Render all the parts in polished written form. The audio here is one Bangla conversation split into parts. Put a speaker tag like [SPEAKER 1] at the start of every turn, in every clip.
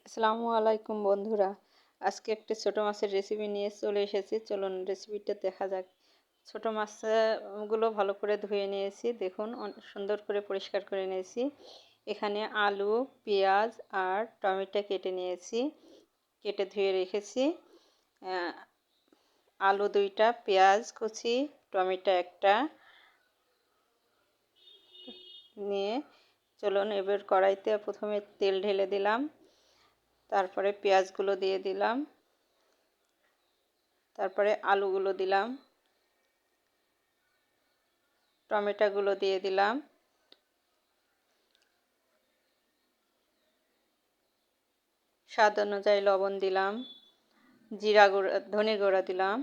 [SPEAKER 1] আসসালামু আলাইকুম বন্ধুরা। আজকে একটি ছোট মাছের রেসিপি নিয়ে চলে এসেছি। চলুন রেসিপিটা দেখা যাক। ছোট মাছগুলো ভালো করে ধুয়ে নিয়েছি, দেখুন সুন্দর করে পরিষ্কার করে নিয়েছি। এখানে আলু, পেঁয়াজ আর টমেটো কেটে নিয়েছি, কেটে ধুয়ে রেখেছি। আলু 2টা, পেঁয়াজ কুচি, টমেটো 1টা নিয়ে চলুন এবার কড়াইতে প্রথমে তেল ঢেলে দিলাম, তারপরে পেঁয়াজগুলো দিয়ে দিলাম, তারপরে আলুগুলো দিলাম, টমেটোগুলো দিয়ে দিলাম, স্বাদ অনুযায়ী লবণ দিলাম, জিরা গুঁড়া, ধনে গুঁড়া দিলাম,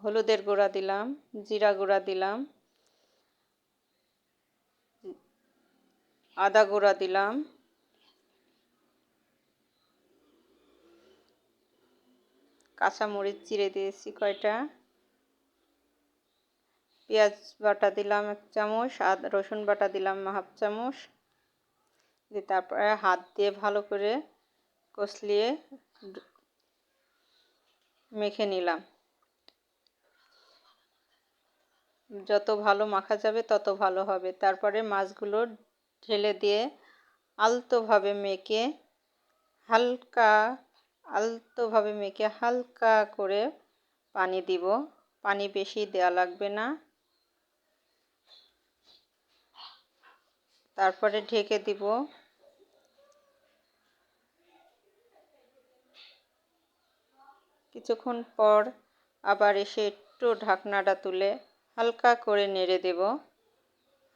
[SPEAKER 1] হলুদের গুঁড়া দিলাম, জিরা গুঁড়া দিলাম, আদা গুঁড়া দিলাম, কাঁচামরিচ চিড়ে দিয়েছি কয়টা, পেঁয়াজ বাটা দিলাম 1 চামচ, রসুন বাটা দিলাম 1/2 চামচ, দিয়ে তারপরে হাত দিয়ে ভালো করে কষলিয়ে মেখে নিলাম। যত ভালো মাখা যাবে তত ভালো হবে। তারপরে মাছগুলো ঢেলে দিয়ে আলতোভাবে মেখে হালকা করে পানি দিব। পানি বেশি দেওয়া লাগবে না। তারপরে ঢেকে দিব। কিছুক্ষণ পর আবার এসে একটু ঢাকনাটা তুলে হালকা করে নেড়ে দেব।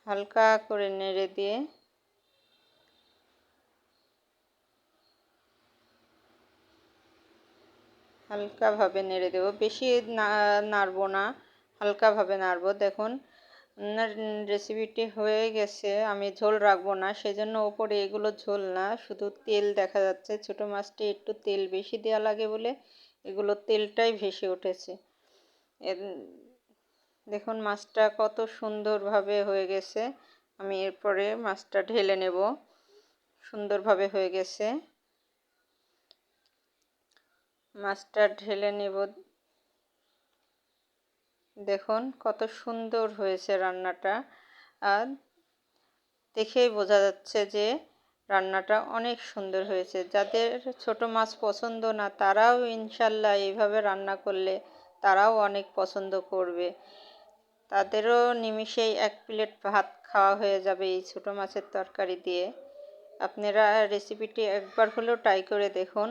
[SPEAKER 1] হালকা করে নেড়ে দিয়ে হালকাভাবে নেড়ে দেব, বেশি নাড়বো না, হালকাভাবে নাড়বো। দেখুন রেসিপিটি হয়ে গেছে। আমি ঝোল রাখবো না, সেজন্য ওপরে এগুলো ঝোল না, শুধু তেল দেখা যাচ্ছে। ছোটো মাছটি একটু তেল বেশি দেওয়া লাগে বলে এগুলো তেলটাই ভেসে উঠেছে। দেখুন মাছটা কত সুন্দরভাবে হয়ে গেছে। আমি এরপরে মাছটা ঢেলে নেব। সুন্দরভাবে হয়ে গেছে, মাছটা ঢেলে নেব। দেখুন কত সুন্দর হয়েছে রান্নাটা, আর দেখেই বোঝা যাচ্ছে যে রান্নাটা অনেক সুন্দর হয়েছে। যাদের ছোট মাছ পছন্দ না তারাও ইনশাল্লাহ এইভাবে রান্না করলে তারাও অনেক পছন্দ করবে। তাদেরও নিমিষেই 1 প্লেট ভাত খাওয়া হয়ে যাবে এই ছোট মাছের তরকারি দিয়ে। আপনারা রেসিপিটি একবার হলেও ট্রাই করে দেখুন।